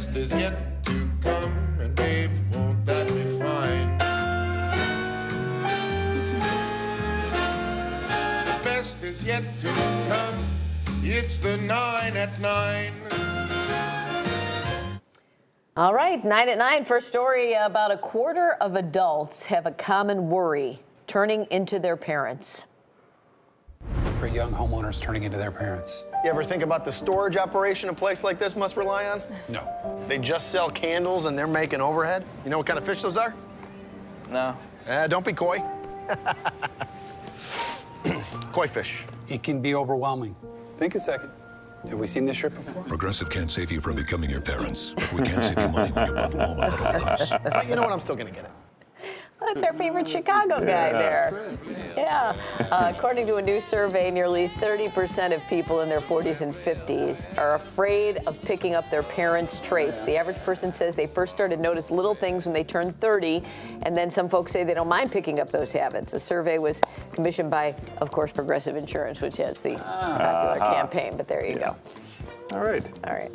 best is yet to come, and babe, won't that be fine? The best is yet to come. It's the 9 at 9. All right, 9 at 9. First story, about a quarter of adults have a common worry, turning into their parents. For young homeowners turning into their parents. You ever think about the storage operation a place like this must rely on? No. They just sell candles and they're making overhead. You know what kind of fish those are? No. Don't be coy. Koi fish. It can be overwhelming. Think a second. Have we seen this ship before? Progressive can't save you from becoming your parents, but we can save you money when you bundle home and auto with us. You know what? I'm still gonna get it. That's our favorite Chicago guy there. Yeah. According to a new survey, nearly 30% of people in their 40s and 50s are afraid of picking up their parents' traits. The average person says they first started to notice little things when they turned 30, and then some folks say they don't mind picking up those habits. The survey was commissioned by, of course, Progressive Insurance, which has the popular campaign, but there you go. All right. All right.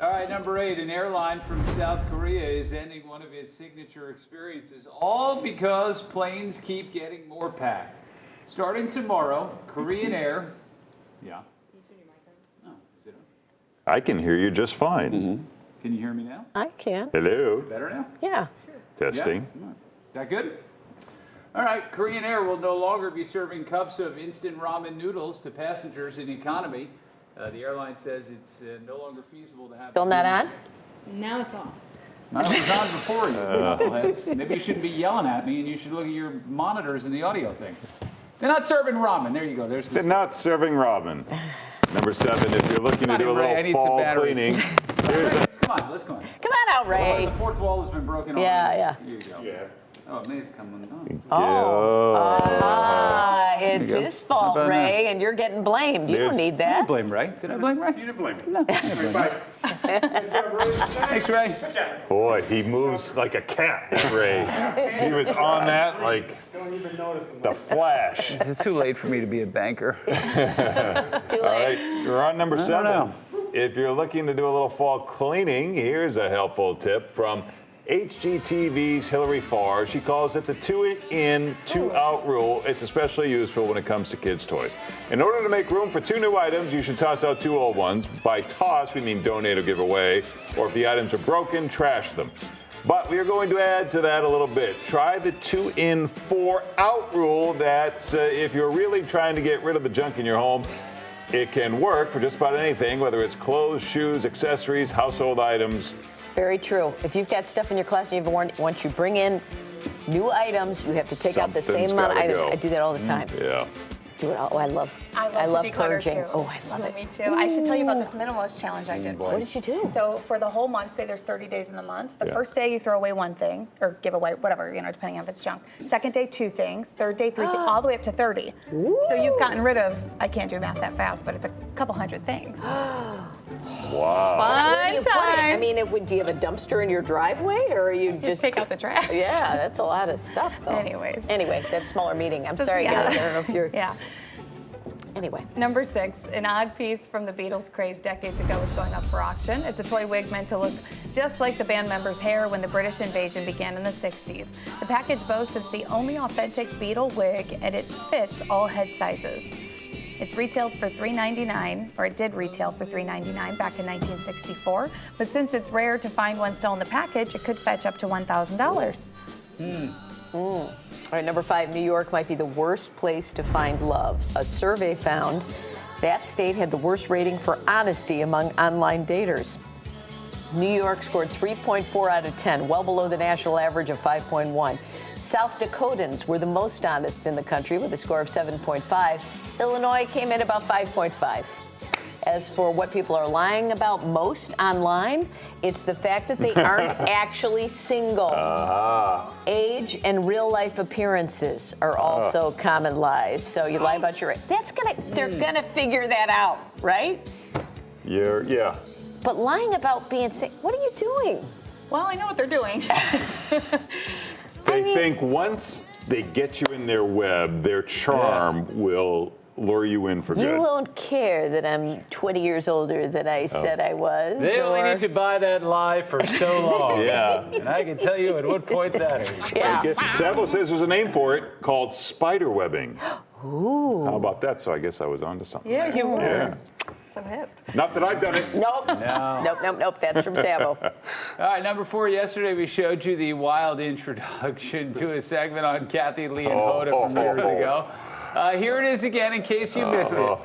All right, number 8, an airline from South Korea is ending one of its signature experiences, all because planes keep getting more packed. Starting tomorrow, Korean Air. Yeah. Oh, is it on? I can hear you just fine. Can you hear me now? I can. Hello. Better now? Yeah. Testing. Yeah? That good? All right, Korean Air will no longer be serving cups of instant ramen noodles to passengers in economy. The airline says it's no longer feasible to have... Still not on? Now it's on. No, it was on before you, knuckleheads. Maybe you shouldn't be yelling at me, and you should look at your monitors and the audio thing. They're not serving ramen. There you go. There's They're not serving ramen. Number 7, if you're looking to do a Ray, I little need some fall batteries. cleaning, Come on, let's go on. Come on out, Ray. The fourth wall has been broken. Yeah, already. yeah. Here you go. Yeah. Oh, it may have come undone. It's his fault, Ray, and you're getting blamed. You don't need I that. didn't blame Ray. Did I blame Ray? You didn't blame me. No. Thanks, Ray. boy, he moves like a cat, Ray. He was on that like the Flash. It's too late for me to be a banker. Too All late. right, we're on number 7. If you're looking to do a little fall cleaning, here's a helpful tip from HGTV's Hilary Farr. She calls it the 2-in, 2-out rule. It's especially useful when it comes to kids' toys. In order to make room for 2 new items, you should toss out 2 old ones. By toss, we mean donate or give away, or if the items are broken, trash them. But we are going to add to that a little bit. Try the 2-in, 4-out rule. That's if you're really trying to get rid of the junk in your home, it can work for just about anything, whether it's clothes, shoes, accessories, household items. Very true. If you've got stuff in your collection you haven't worn, once you bring in new items, you have to take out the same Something's amount of gotta items. go. I do that all the time. Yeah. Do it all. Oh, I love I love to declutter purging. too. Oh, I love it. Me too. I should tell you about this minimalist challenge I did What once. did you do? So for the whole month, say there's 30 days in the month. The first day you throw away 1 thing or give away whatever, depending on if it's junk. Second day 2 things. Third day 3 things, all the way up to 30. So you've gotten rid of, I can't do math that fast, but it's a couple hundred things. Wow. Where do you Fun put it? I times. mean, do you have a dumpster in your driveway, or are you Just take out the trash. Yeah, that's a lot of stuff, though. Anyways. Anyway, that's smaller meeting. I'm sorry, yeah. guys. I don't know if you're. Yeah. Anyway. Number 6, an odd piece from the Beatles craze decades ago is going up for auction. It's a toy wig meant to look just like the band members' hair when the British invasion began in the 60s. The package boasts it's the only authentic Beatle wig, and it fits all head sizes. It's retailed for $3.99, or it did retail for $3.99 back in 1964. But since it's rare to find one still in the package, it could fetch up to $1,000. All right, number 5, New York might be the worst place to find love. A survey found that state had the worst rating for honesty among online daters. New York scored 3.4 out of 10, well below the national average of 5.1. South Dakotans were the most honest in the country with a score of 7.5. Illinois came in about 5.5. As for what people are lying about most online, it's the fact that they aren't actually single. Age and real-life appearances are also common lies. So you lie about your age. They're gonna figure that out, right? Yeah. But lying about being single, what are you doing? Well, I know what they're doing. They think once they get you in their web, their charm will lure you in for You good. won't care that I'm 20 years older than I said I was. They only or- need to buy that lie for so long. Yeah. And I can tell you at what point that is. Yeah. Savo says there's a name for it called spider webbing. Ooh. How about that? So I guess I was onto something. Yeah, you were. Yeah. So hip. Not that I've done it. Nope. No. Nope. That's from Savo. All right, number 4. Yesterday we showed you the wild introduction to a segment on Kathy Lee and Hoda from years ago. Here it is again in case you missed it.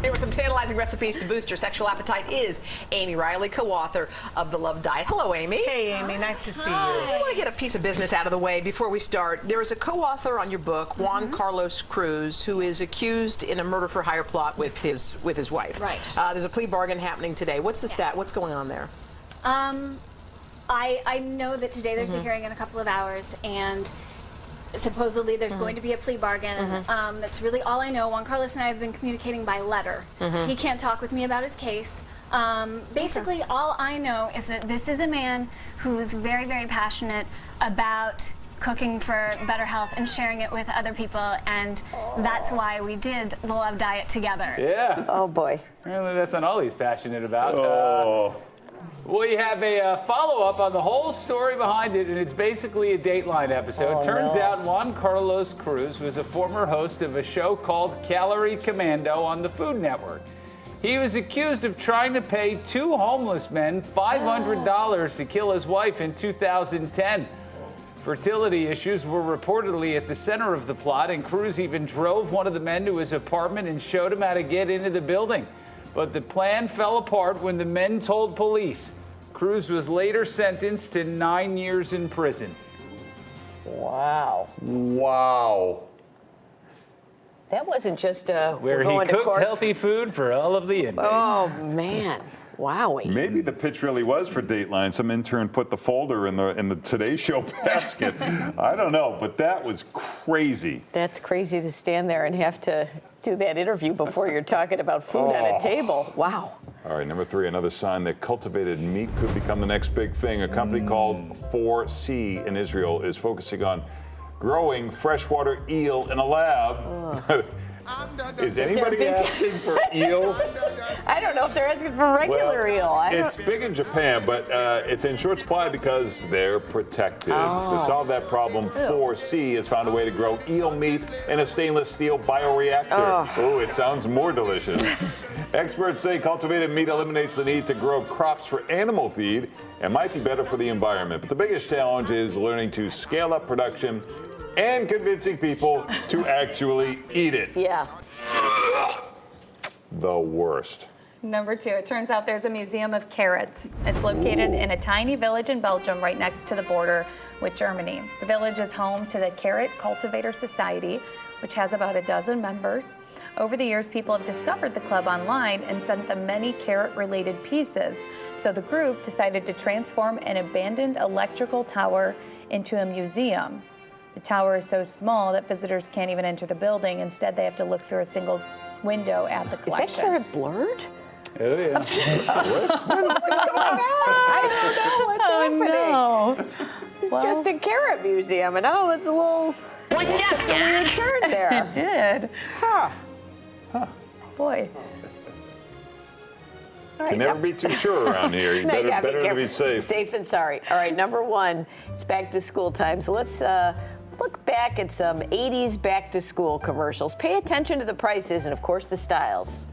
Here with some tantalizing recipes to boost your sexual appetite is Amy Riley, co-author of The Love Diet. Hello, Amy. Hey, Amy. Nice to see you. I want to get a piece of business out of the way before we start. There is a co-author on your book, Juan-Carlos Cruz, who is accused in a murder-for-hire plot with his wife. Right. There's a plea bargain happening today. What's the stat? What's going on there? I know that today there's a hearing in a couple of hours, and supposedly there's going to be a plea bargain. That's really all I know. Juan-Carlos and I have been communicating by letter. He can't talk with me about his case. Basically, all I know is that this is a man who's very, very passionate about cooking for better health and sharing it with other people, and that's why we did the Love Diet together. Yeah. Oh, boy. Apparently that's not all he's passionate about. We have a follow-up on the whole story behind it, and it's basically a Dateline episode. Turns out Juan-Carlos Cruz was a former host of a show called Calorie Commando on the Food Network. He was accused of trying to pay 2 homeless men $500 to kill his wife in 2010. Fertility issues were reportedly at the center of the plot, and Cruz even drove one of the men to his apartment and showed him how to get into the building. But the plan fell apart when the men told police. Cruz was later sentenced to 9 years in prison. Wow. Wow. That wasn't just Where he going to cooked court. healthy food for all of the inmates. Oh, man. Wowie. Maybe the pitch really was for Dateline. Some intern put the folder in the Today Show basket. I don't know, but that was crazy. That's crazy to stand there and have to do that interview before you're talking about food on a table. Wow. All right, number 3, another sign that cultivated meat could become the next big thing. A company called 4C in Israel is focusing on growing freshwater eel in a lab. Is anybody asking for eel? I don't know if they're asking for regular eel. It's big in Japan, but it's in short supply because they're protected. To solve that problem, 4C has found a way to grow eel meat in a stainless steel bioreactor. Oh, it sounds more delicious. Experts say cultivated meat eliminates the need to grow crops for animal feed and might be better for the environment. But the biggest challenge is learning to scale up production and convincing people to actually eat it. Yeah. The worst. Number 2, it turns out there's a museum of carrots. It's located in a tiny village in Belgium right next to the border with Germany. The village is home to the Carrot Cultivator Society, which has about a dozen members. Over the years, people have discovered the club online and sent them many carrot-related pieces. So the group decided to transform an abandoned electrical tower into a museum. The tower is so small that visitors can't even enter the building. Instead, they have to look through a single window at the collection. Is that carrot blurred? Oh, yeah. What's going on? I don't know what's happening. No. It's just a carrot museum, and it's a little... It took a weird turn there. It did. Huh. Boy. All right, Can never be too sure around here. You No, you gotta better to be careful. safe. Safe than sorry. All right, number 1, it's back to school time. So let's look back at some 80s back to school commercials. Pay attention to the prices and, of course, the styles.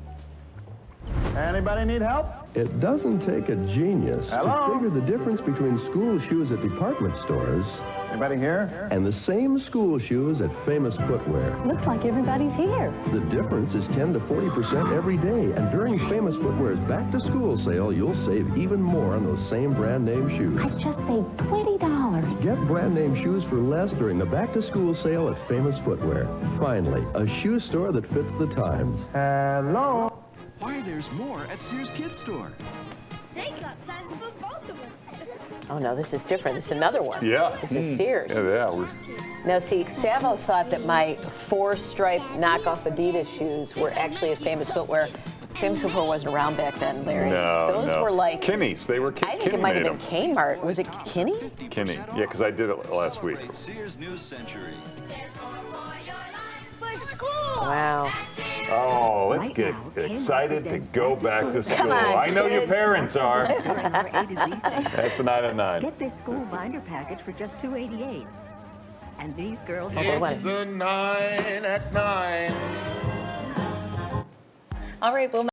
Anybody need help? It doesn't take a genius to figure the difference between school shoes at department stores Anybody here? and the same school shoes at Famous Footwear. Looks like everybody's here. The difference is 10 to 40% every day, and during Famous Footwear's back-to-school sale, you'll save even more on those same brand-name shoes. I just saved $20. Get brand-name shoes for less during the back-to-school sale at Famous Footwear. Finally, a shoe store that fits the times. Hello? Why, there's more at Sears Kids Store. They got sizes for both of us. Oh, no, this is different. This is another one. Yeah. This is Sears. Yeah. Now, see, Savo thought that my 4-stripe knockoff Adidas shoes were actually at Famous Footwear. Famous Footwear wasn't around back then, Larry. Those were like... Kinney's. They were I think Kinney it might have made been Kmart. Was it Kinney? Kinney. Yeah, because I did it last week. Sears News Century. For Wow. Oh, let's get excited to go back to school. Come on, I know your kids. parents are. That's the 9 at 9. Get this school binder package for just $2.88. And these girls... It's the 9 at 9. All right, we'll